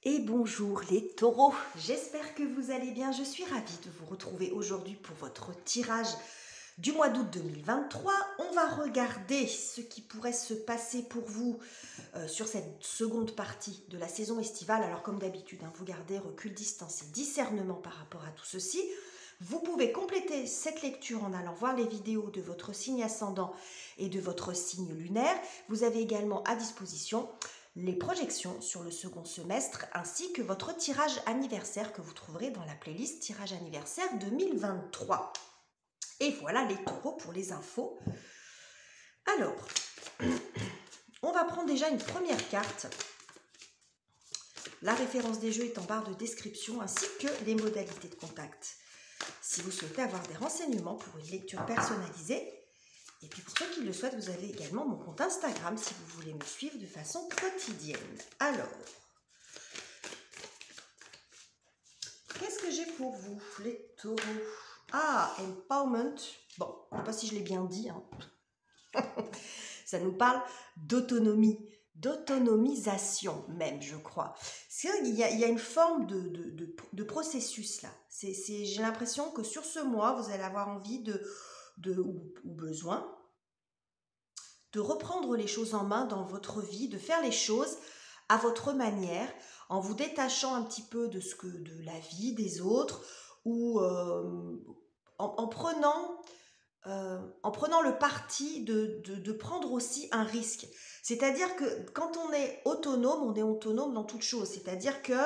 Et bonjour les taureaux, j'espère que vous allez bien, je suis ravie de vous retrouver aujourd'hui pour votre tirage du mois d'août 2023. On va regarder ce qui pourrait se passer pour vous sur cette seconde partie de la saison estivale. Alors comme d'habitude, vous gardez recul, distance et discernement par rapport à tout ceci. Vous pouvez compléter cette lecture en allant voir les vidéos de votre signe ascendant et de votre signe lunaire. Vous avez également à disposition les projections sur le second semestre ainsi que votre tirage anniversaire que vous trouverez dans la playlist tirage anniversaire 2023. Et voilà les taureaux pour les infos. Alors, on va prendre déjà une première carte. La référence des jeux est en barre de description ainsi que les modalités de contact. Si vous souhaitez avoir des renseignements pour une lecture personnalisée, et puis pour ceux qui le souhaitent, vous avez également mon compte Instagram si vous voulez me suivre de façon quotidienne. Alors, qu'est-ce que j'ai pour vous, les taureaux? Ah, empowerment. Bon, je ne sais pas si je l'ai bien dit. Ça nous parle d'autonomie, d'autonomisation même, je crois. Il y a une forme de processus là. J'ai l'impression que sur ce mois, vous allez avoir envie ou besoin de reprendre les choses en main dans votre vie, de faire les choses à votre manière, en vous détachant un petit peu de la vie des autres, ou en prenant le parti de prendre aussi un risque. C'est-à-dire que quand on est autonome dans toute chose. C'est-à-dire que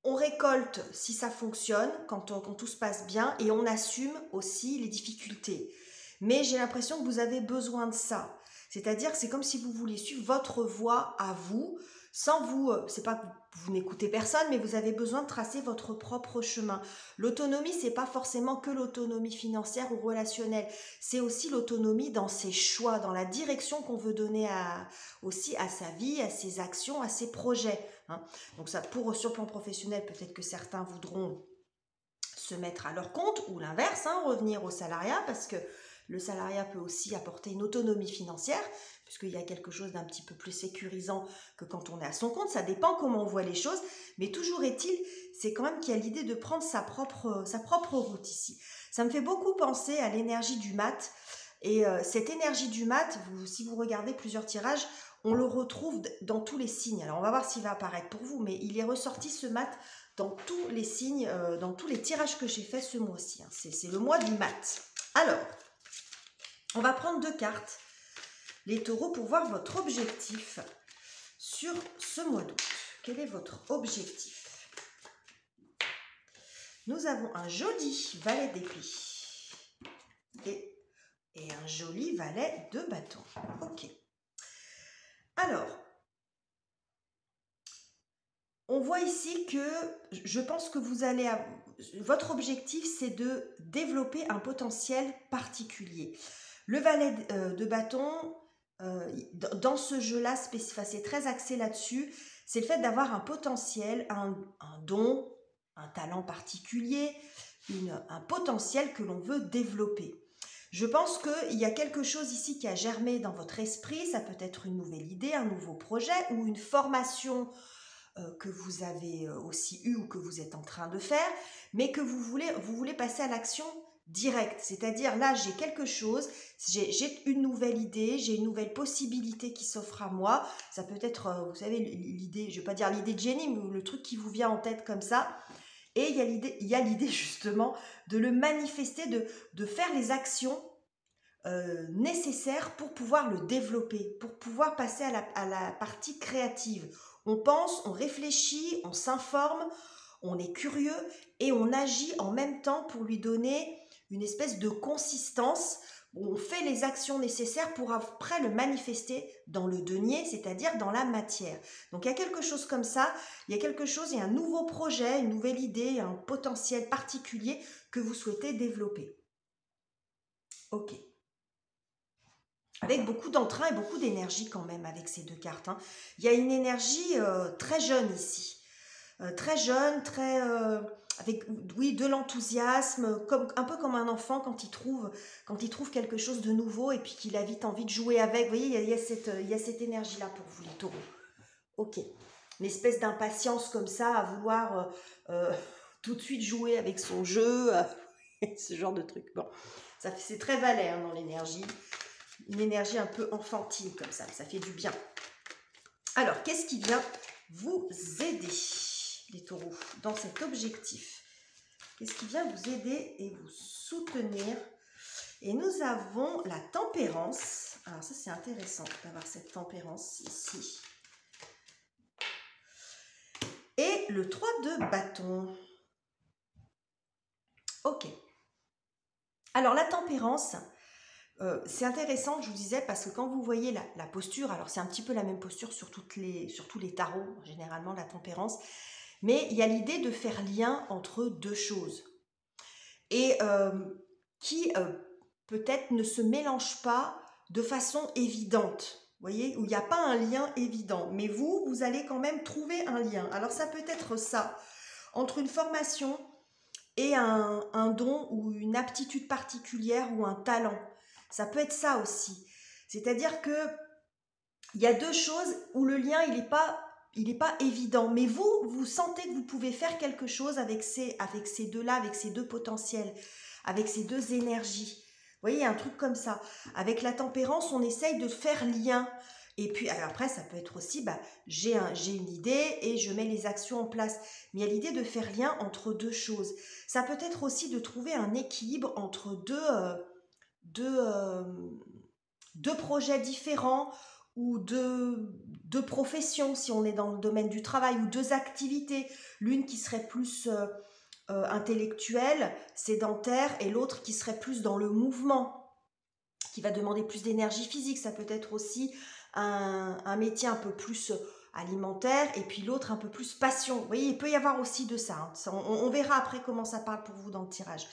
on récolte si ça fonctionne, quand tout se passe bien, et on assume aussi les difficultés. Mais j'ai l'impression que vous avez besoin de ça. C'est-à-dire que c'est comme si vous vouliez suivre votre voie à vous, sans vous, c'est pas que vous n'écoutez personne, mais vous avez besoin de tracer votre propre chemin. L'autonomie, c'est pas forcément que l'autonomie financière ou relationnelle, c'est aussi l'autonomie dans ses choix, dans la direction qu'on veut donner aussi à sa vie, à ses actions, à ses projets. Donc ça, sur le plan professionnel, peut-être que certains voudront se mettre à leur compte, ou l'inverse, revenir au salariat, parce que le salariat peut aussi apporter une autonomie financière, puisqu'il y a quelque chose d'un petit peu plus sécurisant que quand on est à son compte. Ça dépend comment on voit les choses, mais toujours est-il, c'est quand même qu'il y a l'idée de prendre sa propre route ici. Ça me fait beaucoup penser à l'énergie du mat, et cette énergie du mat, si vous regardez plusieurs tirages, on le retrouve dans tous les signes. Alors on va voir s'il va apparaître pour vous, mais il est ressorti ce mat dans tous les signes, dans tous les tirages que j'ai fait ce mois-ci. C'est le mois du mat. Alors, on va prendre deux cartes, les taureaux, pour voir votre objectif sur ce mois d'août. Quel est votre objectif? Nous avons un joli valet d'épée et un joli valet de bâton. Ok. Alors, on voit ici que je pense que votre objectif, c'est de développer un potentiel particulier. Le valet de bâton, dans ce jeu-là, c'est très axé là-dessus. C'est le fait d'avoir un potentiel, un don, un talent particulier, un potentiel que l'on veut développer. Je pense qu'il y a quelque chose ici qui a germé dans votre esprit. Ça peut être une nouvelle idée, un nouveau projet ou une formation que vous avez aussi eu ou que vous êtes en train de faire, mais que vous voulez passer à l'action directe. C'est-à-dire là, j'ai quelque chose, j'ai une nouvelle idée, j'ai une nouvelle possibilité qui s'offre à moi. Ça peut être, vous savez, l'idée, je ne vais pas dire l'idée de génie, mais le truc qui vous vient en tête comme ça. Et il y a l'idée justement de le manifester, de faire les actions nécessaires pour pouvoir le développer, pour pouvoir passer à la partie créative. On pense, on réfléchit, on s'informe, on est curieux et on agit en même temps pour lui donner une espèce de consistance. On fait les actions nécessaires pour après le manifester dans le denier, c'est-à-dire dans la matière. Donc il y a quelque chose comme ça, il y a un nouveau projet, une nouvelle idée, un potentiel particulier que vous souhaitez développer. Ok. Avec beaucoup d'entrain et beaucoup d'énergie quand même avec ces deux cartes. Il y a une énergie très jeune ici. Très jeune, avec de l'enthousiasme, un peu comme un enfant quand il trouve quelque chose de nouveau et puis qu'il a vite envie de jouer avec. Vous voyez, il y a cette énergie-là pour vous, les taureaux. Ok. une espèce d'impatience comme ça, à vouloir tout de suite jouer avec son jeu, ce genre de truc. Bon, c'est très valet hein, dans l'énergie, une énergie un peu enfantine comme ça fait du bien. Alors, qu'est-ce qui vient vous aider, les taureaux, dans cet objectif? Qu'est-ce qui vient vous aider et vous soutenir? Et nous avons la tempérance. Alors ça, c'est intéressant d'avoir cette tempérance ici. Et le 3 de bâton. Ok. Alors la tempérance, c'est intéressant, je vous disais, parce que quand vous voyez la posture, alors c'est un petit peu la même posture sur tous les tarots, généralement la tempérance, mais il y a l'idée de faire lien entre deux choses. Et qui peut-être ne se mélangent pas de façon évidente. Vous voyez, où il n'y a pas un lien évident. Mais vous allez quand même trouver un lien. Alors ça peut être ça, entre une formation et un don ou une aptitude particulière ou un talent. Ça peut être ça aussi. C'est-à-dire que il y a deux choses où le lien, il n'est pas évident. Mais vous sentez que vous pouvez faire quelque chose avec ces deux-là, avec ces deux potentiels, avec ces deux énergies. Vous voyez, il y a un truc comme ça. Avec la tempérance, on essaye de faire lien. Et puis après, ça peut être aussi, j'ai une idée et je mets les actions en place. Mais il y a l'idée de faire lien entre deux choses. Ça peut être aussi de trouver un équilibre entre deux projets différents ou deux professions, si on est dans le domaine du travail, ou deux activités. L'une qui serait plus intellectuelle, sédentaire, et l'autre qui serait plus dans le mouvement, qui va demander plus d'énergie physique. Ça peut être aussi un métier un peu plus alimentaire, et puis l'autre un peu plus passion. Vous voyez, il peut y avoir aussi de ça. Hein. On verra après comment ça parle pour vous dans le tirage.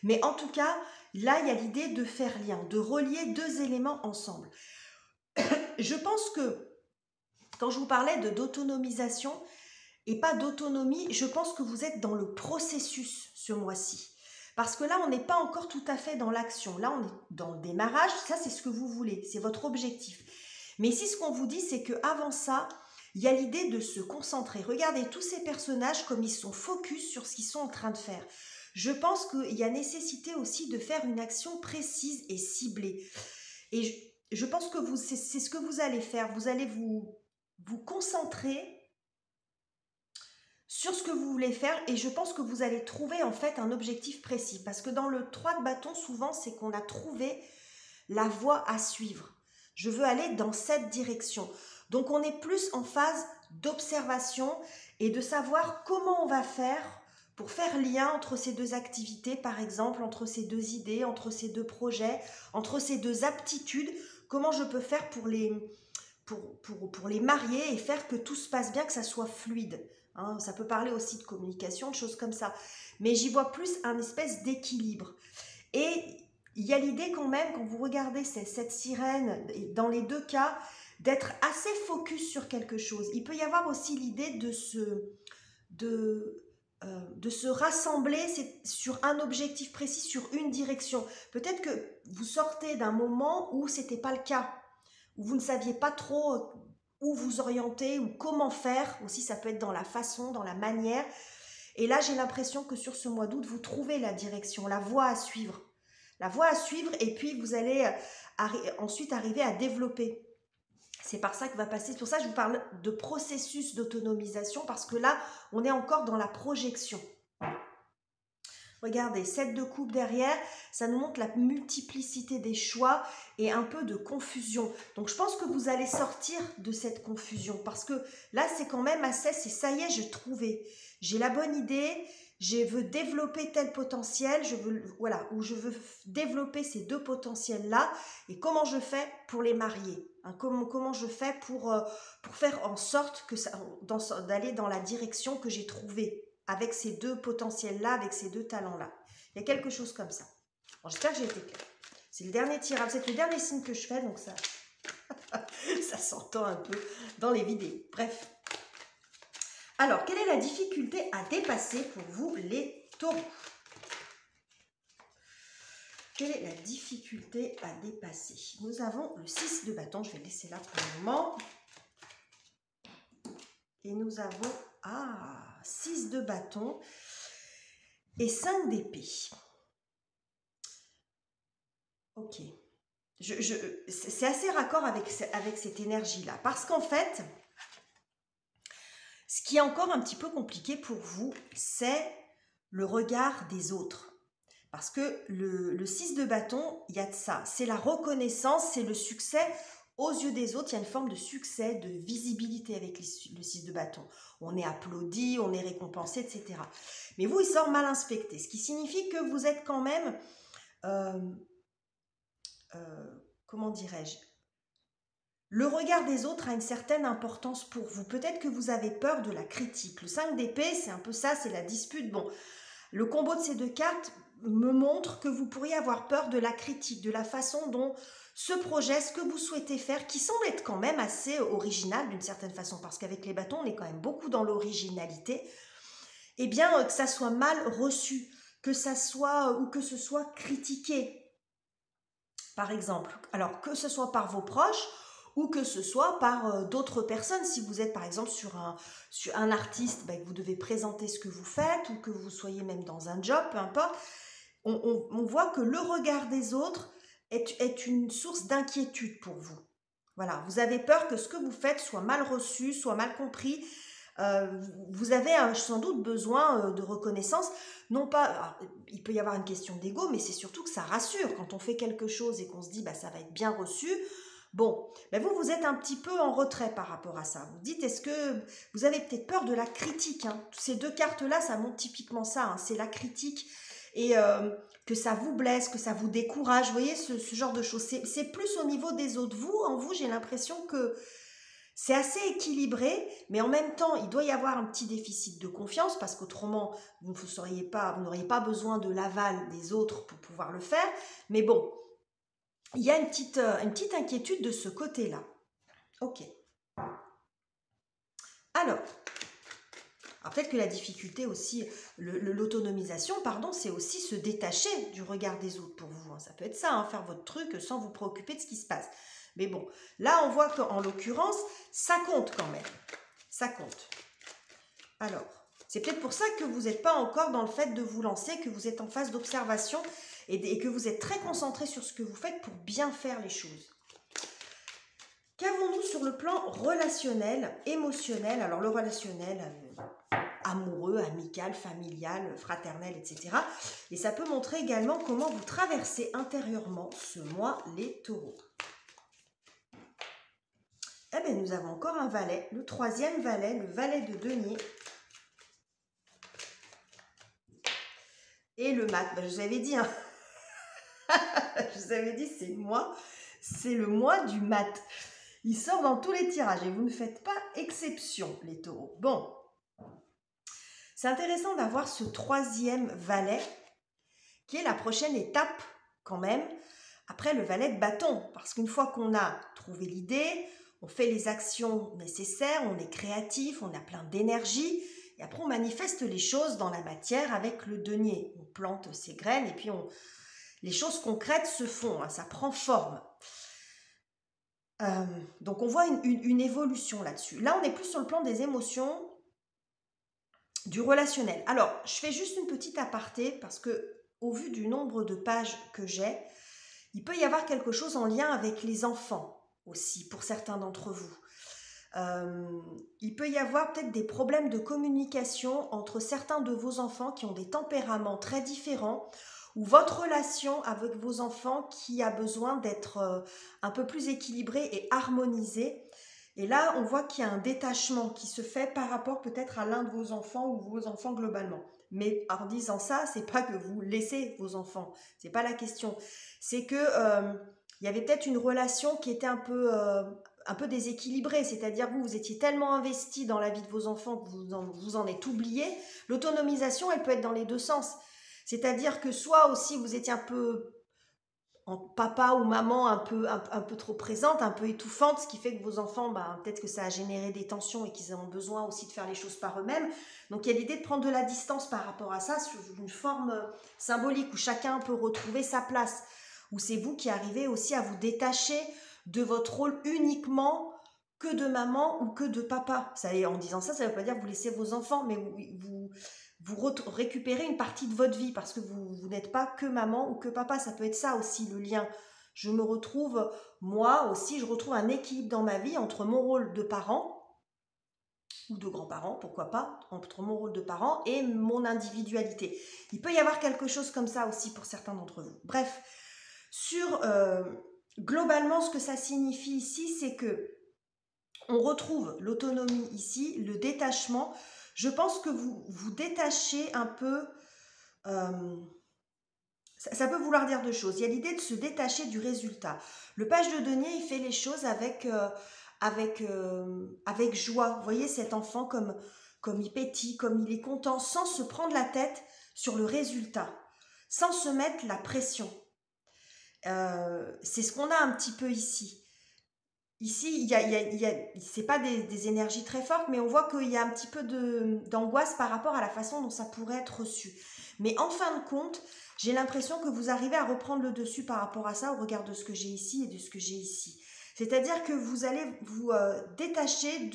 Mais en tout cas, là, il y a l'idée de faire lien, de relier deux éléments ensemble. Je pense que quand je vous parlais d'autonomisation et pas d'autonomie, je pense que vous êtes dans le processus ce mois-ci. Parce que là, on n'est pas encore tout à fait dans l'action. Là, on est dans le démarrage. Ça, c'est ce que vous voulez. C'est votre objectif. Mais ici, ce qu'on vous dit, c'est qu'avant ça, il y a l'idée de se concentrer. Regardez tous ces personnages comme ils sont focus sur ce qu'ils sont en train de faire. Je pense qu'il y a nécessité aussi de faire une action précise et ciblée. Et je pense que c'est ce que vous allez faire. Vous allez vous concentrer sur ce que vous voulez faire, et je pense que vous allez trouver en fait un objectif précis. Parce que dans le 3 de bâton, souvent, c'est qu'on a trouvé la voie à suivre. Je veux aller dans cette direction. Donc, on est plus en phase d'observation et de savoir comment on va faire pour faire lien entre ces deux activités, par exemple, entre ces deux idées, entre ces deux projets, entre ces deux aptitudes. Comment je peux faire pour les marier et faire que tout se passe bien, que ça soit fluide. Hein, ça peut parler aussi de communication, de choses comme ça. Mais j'y vois plus un espèce d'équilibre. Et il y a l'idée quand même, quand vous regardez cette sirène, dans les deux cas, d'être assez focus sur quelque chose. Il peut y avoir aussi l'idée de se rassembler sur un objectif précis, sur une direction. Peut-être que vous sortez d'un moment où ce n'était pas le cas, où vous ne saviez pas trop où vous orienter ou comment faire. Aussi, ça peut être dans la façon, dans la manière. Et là, j'ai l'impression que sur ce mois d'août, vous trouvez la direction, la voie à suivre. La voie à suivre, et puis vous allez ensuite arriver à développer. C'est par ça que va passer. C'est pour ça que je vous parle de processus d'autonomisation, parce que là, on est encore dans la projection. Regardez, 7 de coupe derrière, ça nous montre la multiplicité des choix et un peu de confusion. Donc, je pense que vous allez sortir de cette confusion, parce que là, c'est quand même assez, c'est ça y est, j'ai trouvé. J'ai la bonne idée, je veux développer tel potentiel, je veux développer ces deux potentiels-là, et comment je fais pour les marier, hein, comment je fais pour faire en sorte que d'aller dans la direction que j'ai trouvée, avec ces deux potentiels-là, avec ces deux talents-là. Il y a quelque chose comme ça. Bon, j'espère que j'ai été claire. C'est le dernier tirage, c'est le dernier signe que je fais, donc ça, ça s'entend un peu dans les vidéos. Bref. Alors, quelle est la difficulté à dépasser pour vous, les taureaux? Quelle est la difficulté à dépasser? Nous avons le 6 de bâton, je vais le laisser là pour le moment. Et nous avons 6 de bâton et 5 d'épée. Ok. C'est assez raccord avec cette énergie-là. Parce qu'en fait, ce qui est encore un petit peu compliqué pour vous, c'est le regard des autres. Parce que le 6 de bâton, il y a de ça. C'est la reconnaissance, c'est le succès. Aux yeux des autres, il y a une forme de succès, de visibilité avec le 6 de bâton. On est applaudi, on est récompensé, etc. Mais vous, il sort mal inspecté. Ce qui signifie que vous êtes quand même... comment dirais-je, le regard des autres a une certaine importance pour vous. Peut-être que vous avez peur de la critique. Le 5 d'épée, c'est un peu ça, c'est la dispute. Bon, le combo de ces 2 cartes me montre que vous pourriez avoir peur de la critique, de la façon dont ce projet, ce que vous souhaitez faire, qui semble être quand même assez original d'une certaine façon, parce qu'avec les bâtons, on est quand même beaucoup dans l'originalité, eh bien, que ça soit mal reçu, que ça soit, ou que ce soit critiqué. Par exemple, alors que ce soit par vos proches ou que ce soit par d'autres personnes. Si vous êtes par exemple sur un artiste, que vous devez présenter ce que vous faites ou que vous soyez même dans un job, peu importe, on voit que le regard des autres est une source d'inquiétude pour vous. Voilà, vous avez peur que ce que vous faites soit mal reçu, soit mal compris. Vous avez sans doute besoin de reconnaissance, non pas, alors, il peut y avoir une question d'ego, mais c'est surtout que ça rassure quand on fait quelque chose et qu'on se dit ça va être bien reçu. Bon, vous êtes un petit peu en retrait par rapport à ça. Vous dites, est-ce que vous avez peut-être peur de la critique, hein? Ces 2 cartes-là, ça montre typiquement ça, hein, c'est la critique et que ça vous blesse, que ça vous décourage, vous voyez, ce genre de choses. C'est plus au niveau des autres. En vous, j'ai l'impression que c'est assez équilibré, mais en même temps, il doit y avoir un petit déficit de confiance parce qu'autrement, vous n'auriez pas besoin de l'aval des autres pour pouvoir le faire. Mais bon, il y a une petite inquiétude de ce côté-là. Ok. Alors peut-être que la difficulté aussi, l'autonomisation, pardon, c'est aussi se détacher du regard des autres pour vous. Ça peut être ça, hein, faire votre truc sans vous préoccuper de ce qui se passe. Mais bon, là, on voit qu'en l'occurrence, ça compte quand même. Ça compte. Alors, c'est peut-être pour ça que vous n'êtes pas encore dans le fait de vous lancer, que vous êtes en phase d'observation et que vous êtes très concentré sur ce que vous faites pour bien faire les choses. Qu'avons-nous sur le plan relationnel, émotionnel? Alors, le relationnel, amoureux, amical, familial, fraternel, etc. Et ça peut montrer également comment vous traversez intérieurement ce mois, les taureaux. Eh bien, nous avons encore un valet, le 3e valet, le valet de denier. Et le mat, je vous avais dit, hein. Je vous avais dit, c'est le mois du mat. Il sort dans tous les tirages et vous ne faites pas exception, les taureaux. Bon, c'est intéressant d'avoir ce 3e valet, qui est la prochaine étape quand même, après le valet de bâton. Parce qu'une fois qu'on a trouvé l'idée, on fait les actions nécessaires, on est créatif, on a plein d'énergie, et après on manifeste les choses dans la matière avec le denier. On plante ses graines et puis les choses concrètes se font, hein, ça prend forme. Donc on voit une évolution là-dessus. Là, on est plus sur le plan des émotions, du relationnel. Alors, je fais juste une petite aparté parce que au vu du nombre de pages que j'ai, il peut y avoir quelque chose en lien avec les enfants aussi, pour certains d'entre vous. Il peut y avoir peut-être des problèmes de communication entre certains de vos enfants qui ont des tempéraments très différents, ou votre relation avec vos enfants qui a besoin d'être un peu plus équilibrée et harmonisée. Et là, on voit qu'il y a un détachement qui se fait par rapport peut-être à l'un de vos enfants ou vos enfants globalement. Mais en disant ça, c'est pas que vous laissez vos enfants, c'est pas la question. C'est que il y avait peut-être une relation qui était un peu déséquilibrée, c'est-à-dire vous étiez tellement investi dans la vie de vos enfants que vous en êtes oublié. L'autonomisation, elle peut être dans les 2 sens. C'est-à-dire que soit aussi vous étiez un peu en papa ou maman un peu trop présente, un peu étouffante, ce qui fait que vos enfants, peut-être que ça a généré des tensions et qu'ils ont besoin aussi de faire les choses par eux-mêmes. Donc il y a l'idée de prendre de la distance par rapport à ça, sous une forme symbolique où chacun peut retrouver sa place, où c'est vous qui arrivez aussi à vous détacher de votre rôle uniquement que de maman ou que de papa. Ça, en disant ça, ça ne veut pas dire que vous laissez vos enfants, mais vous récupérez une partie de votre vie parce que vous n'êtes pas que maman ou que papa. Ça peut être ça aussi, le lien. Je me retrouve, moi aussi, je retrouve un équilibre dans ma vie entre mon rôle de parent ou de grands-parents, pourquoi pas, entre mon rôle de parent et mon individualité. Il peut y avoir quelque chose comme ça aussi pour certains d'entre vous. Bref, sur globalement, ce que ça signifie ici, c'est que on retrouve l'autonomie ici, le détachement. Je pense que vous vous détachez un peu. Ça peut vouloir dire deux choses. Il y a l'idée de se détacher du résultat. Le page de denier, il fait les choses avec joie. Vous voyez cet enfant comme il pétille, comme il est content, sans se prendre la tête sur le résultat, sans se mettre la pression. C'est ce qu'on a un petit peu ici. Ici, c'est pas des énergies très fortes, mais on voit qu'il y a un petit peu d'angoisse par rapport à la façon dont ça pourrait être reçu. Mais en fin de compte, j'ai l'impression que vous arrivez à reprendre le dessus par rapport à ça au regard de ce que j'ai ici et de ce que j'ai ici. C'est-à-dire que vous allez vous détacher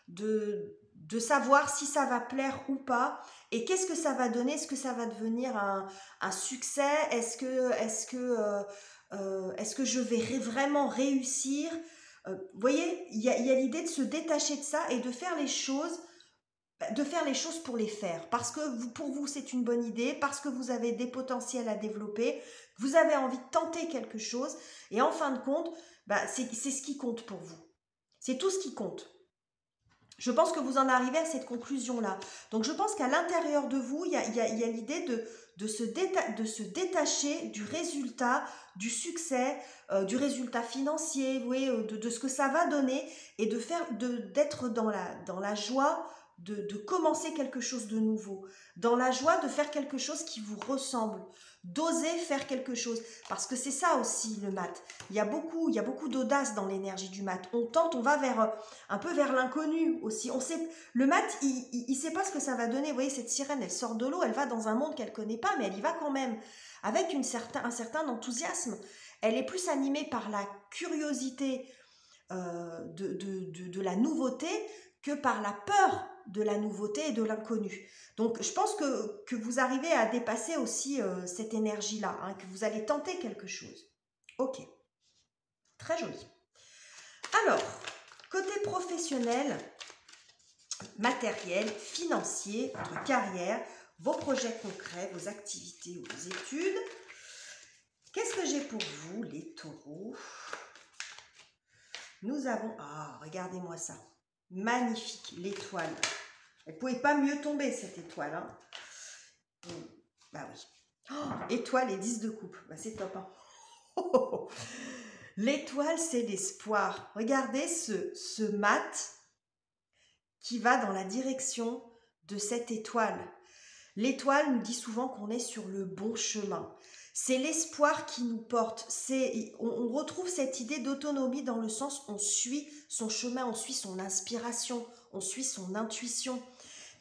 de savoir si ça va plaire ou pas et qu'est-ce que ça va donner. Est-ce que ça va devenir un succès? Est-ce que je vais vraiment réussir? Vous voyez, il y a l'idée de se détacher de ça et de faire les choses pour les faire. Parce que pour vous, c'est une bonne idée, parce que vous avez des potentiels à développer, vous avez envie de tenter quelque chose, et en fin de compte, c'est ce qui compte pour vous. C'est tout ce qui compte. Je pense que vous en arrivez à cette conclusion-là. Donc, je pense qu'à l'intérieur de vous, il y a l'idée de se détacher du résultat, du succès, du résultat financier, vous voyez, de ce que ça va donner et d'être dans la joie de commencer quelque chose de nouveau, dans la joie de faire quelque chose qui vous ressemble, d'oser faire quelque chose, parce que c'est ça aussi le mat. Il y a beaucoup d'audace dans l'énergie du mat. On tente, on va un peu vers l'inconnu aussi. On sait, le mat, il sait pas ce que ça va donner. Vous voyez, cette sirène, elle sort de l'eau, elle va dans un monde qu'elle connaît pas, mais elle y va quand même, avec un certain enthousiasme. Elle est plus animée par la curiosité de la nouveauté que par la peur de la nouveauté et de l'inconnu. Donc, je pense que vous arrivez à dépasser aussi cette énergie-là, hein, que vous allez tenter quelque chose. Ok, très joli. Alors, côté professionnel, matériel, financier, votre carrière, vos projets concrets, vos activités ou vos études. Qu'est-ce que j'ai pour vous, les taureaux? Nous avons... Ah, regardez-moi ça. Magnifique, l'étoile. Elle ne pouvait pas mieux tomber, cette étoile. Hein. Bah oui. Oh, étoile et 10 de coupe. Bah, c'est top. Hein. Oh, oh, oh. L'étoile, c'est l'espoir. Regardez ce mat qui va dans la direction de cette étoile. L'étoile nous dit souvent qu'on est sur le bon chemin. C'est l'espoir qui nous porte. On retrouve cette idée d'autonomie dans le sens on suit son chemin, on suit son inspiration, on suit son intuition.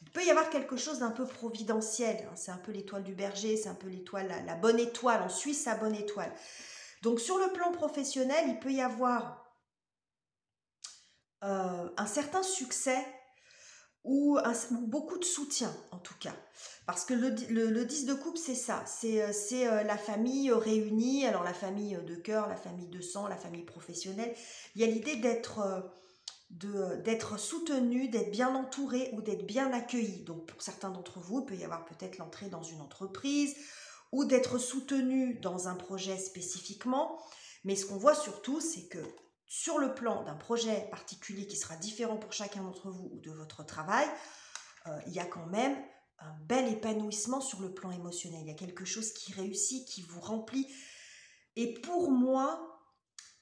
Il peut y avoir quelque chose d'un peu providentiel. C'est un peu l'étoile du berger, c'est un peu l'étoile, la bonne étoile. On suit sa bonne étoile. Donc sur le plan professionnel, il peut y avoir un certain succès ou beaucoup de soutien en tout cas. Parce que le 10 de coupe, c'est ça, c'est la famille réunie, alors la famille de cœur, la famille de sang, la famille professionnelle. Il y a l'idée d'être soutenu, d'être bien entouré ou d'être bien accueilli. Donc pour certains d'entre vous, il peut y avoir peut-être l'entrée dans une entreprise ou d'être soutenu dans un projet spécifiquement. Mais ce qu'on voit surtout, c'est que sur le plan d'un projet particulier qui sera différent pour chacun d'entre vous ou de votre travail, il y a quand même un bel épanouissement sur le plan émotionnel. Il y a quelque chose qui réussit, qui vous remplit. Et pour moi,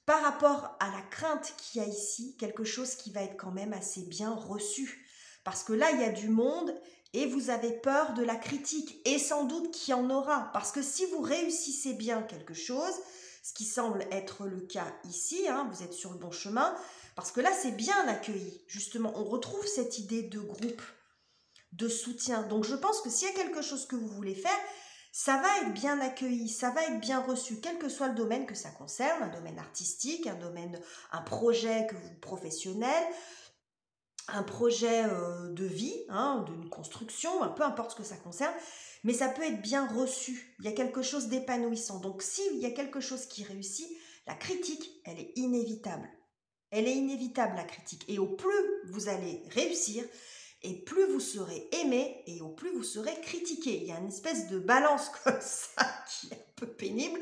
par rapport à la crainte qu'il y a ici, quelque chose qui va être quand même assez bien reçu. Parce que là, il y a du monde et vous avez peur de la critique. Et sans doute qu'il y en aura. Parce que si vous réussissez bien quelque chose, ce qui semble être le cas ici, hein, vous êtes sur le bon chemin, parce que là, c'est bien accueilli. Justement, on retrouve cette idée de groupe, de soutien. Donc, je pense que s'il y a quelque chose que vous voulez faire, ça va être bien accueilli, ça va être bien reçu, quel que soit le domaine que ça concerne, un domaine artistique, un projet que vous professionnel, un projet de vie, hein, d'une construction, peu importe ce que ça concerne, mais ça peut être bien reçu. Il y a quelque chose d'épanouissant. Donc, s'il y a quelque chose qui réussit, la critique, elle est inévitable. Elle est inévitable, la critique. Et au plus vous allez réussir, et plus vous serez aimé, et au plus vous serez critiqué. Il y a une espèce de balance comme ça qui est un peu pénible.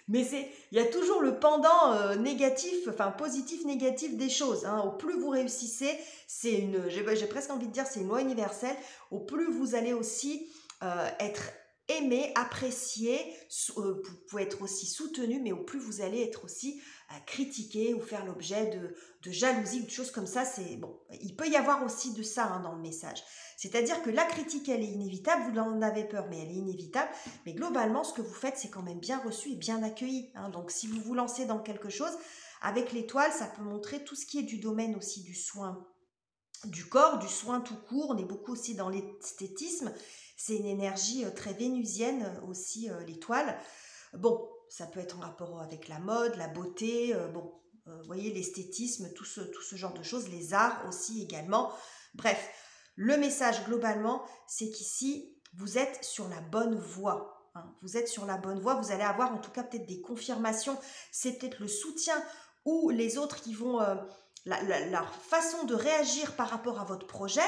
Mais il y a toujours le pendant négatif, enfin positif, négatif des choses. Hein. Au plus vous réussissez, j'ai presque envie de dire, c'est une loi universelle. Au plus vous allez aussi être aimé, apprécié, vous pouvez être aussi soutenu, mais au plus vous allez être aussi critiqué ou faire l'objet de jalousie ou de choses comme ça. Bon, il peut y avoir aussi de ça hein, dans le message. C'est-à-dire que la critique, elle est inévitable, vous en avez peur, mais elle est inévitable. Mais globalement, ce que vous faites, c'est quand même bien reçu et bien accueilli. Hein. Donc, si vous vous lancez dans quelque chose, avec l'étoile, ça peut montrer tout ce qui est du domaine aussi du soin du corps, du soin tout court. On est beaucoup aussi dans l'esthétisme. C'est une énergie très vénusienne aussi, l'étoile. Bon, ça peut être en rapport avec la mode, la beauté, vous voyez, l'esthétisme, tout ce genre de choses, les arts aussi également. Bref, le message globalement, c'est qu'ici, vous êtes sur la bonne voie. Hein. Vous êtes sur la bonne voie, vous allez avoir en tout cas peut-être des confirmations, c'est peut-être le soutien ou les autres qui vont, leur façon de réagir par rapport à votre projet,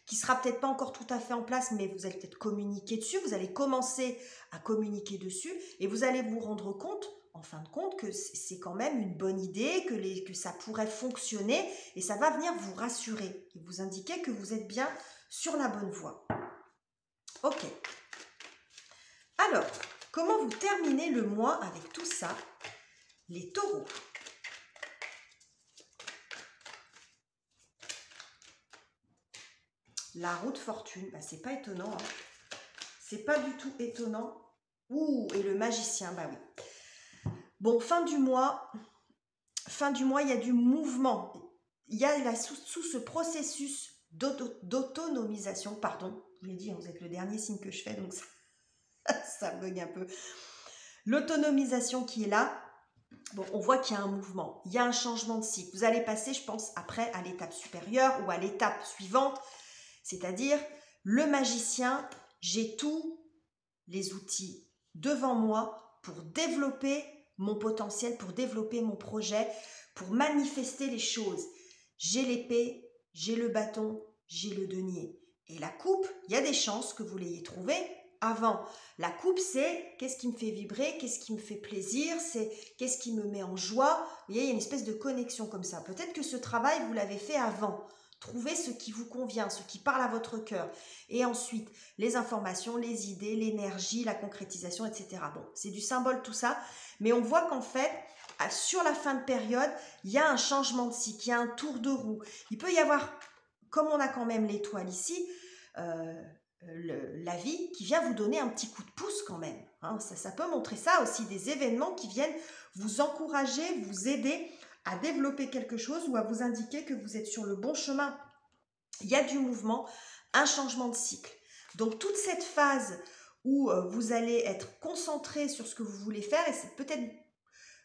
qui sera peut-être pas encore tout à fait en place, mais vous allez peut-être communiquer dessus, vous allez commencer à communiquer dessus et vous allez vous rendre compte, en fin de compte, que c'est quand même une bonne idée, que ça pourrait fonctionner et ça va venir vous rassurer et vous indiquer que vous êtes bien sur la bonne voie. Ok. Alors, comment vous terminez le mois avec tout ça, les taureaux? La roue de fortune, c'est pas étonnant. Hein. C'est pas du tout étonnant. Ouh, et le magicien, bah oui. Bon, fin du mois, il y a du mouvement. Il y a sous ce processus d'autonomisation, pardon, je l'ai dit, vous êtes le dernier signe que je fais, donc ça bug un peu. L'autonomisation qui est là, bon, on voit qu'il y a un mouvement, il y a un changement de cycle. Vous allez passer, je pense, après à l'étape supérieure ou à l'étape suivante, c'est-à-dire le magicien, j'ai tous les outils devant moi pour développer mon potentiel, pour développer mon projet, pour manifester les choses. J'ai l'épée, j'ai le bâton, j'ai le denier. Et la coupe, il y a des chances que vous l'ayez trouvée avant. La coupe, c'est qu'est-ce qui me fait vibrer, qu'est-ce qui me fait plaisir, c'est qu'est-ce qui me met en joie. Vous voyez, il y a une espèce de connexion comme ça. Peut-être que ce travail, vous l'avez fait avant. Trouvez ce qui vous convient, ce qui parle à votre cœur. Et ensuite, les informations, les idées, l'énergie, la concrétisation, etc. Bon, c'est du symbole tout ça. Mais on voit qu'en fait, sur la fin de période, il y a un changement de cycle, il y a un tour de roue. Il peut y avoir, comme on a quand même l'étoile ici, la vie qui vient vous donner un petit coup de pouce quand même. Hein. Ça peut montrer ça aussi, des événements qui viennent vous encourager, vous aider à développer quelque chose ou à vous indiquer que vous êtes sur le bon chemin. Il y a du mouvement, un changement de cycle. Donc toute cette phase où vous allez être concentré sur ce que vous voulez faire et c'est peut-être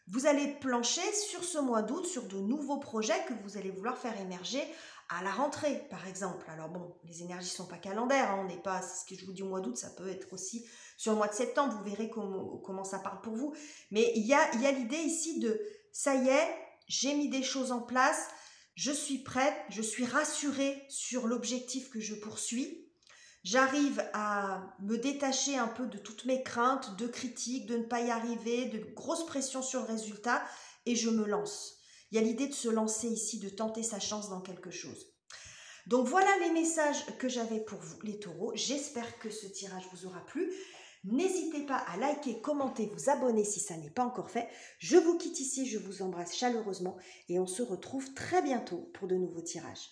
vous allez plancher sur ce mois d'août sur de nouveaux projets que vous allez vouloir faire émerger à la rentrée, par exemple. Alors bon, les énergies ne sont pas calendaires, hein, on n'est pas, c'est ce que je vous dis au mois d'août, ça peut être aussi sur le mois de septembre, vous verrez comment ça parle pour vous. Mais il y a l'idée ici de, ça y est, j'ai mis des choses en place, je suis prête, je suis rassurée sur l'objectif que je poursuis. J'arrive à me détacher un peu de toutes mes craintes, de critiques, de ne pas y arriver, de grosses pressions sur le résultat et je me lance. Il y a l'idée de se lancer ici, de tenter sa chance dans quelque chose. Donc voilà les messages que j'avais pour vous les taureaux. J'espère que ce tirage vous aura plu. N'hésitez pas à liker, commenter, vous abonner si ça n'est pas encore fait. Je vous quitte ici, je vous embrasse chaleureusement et on se retrouve très bientôt pour de nouveaux tirages.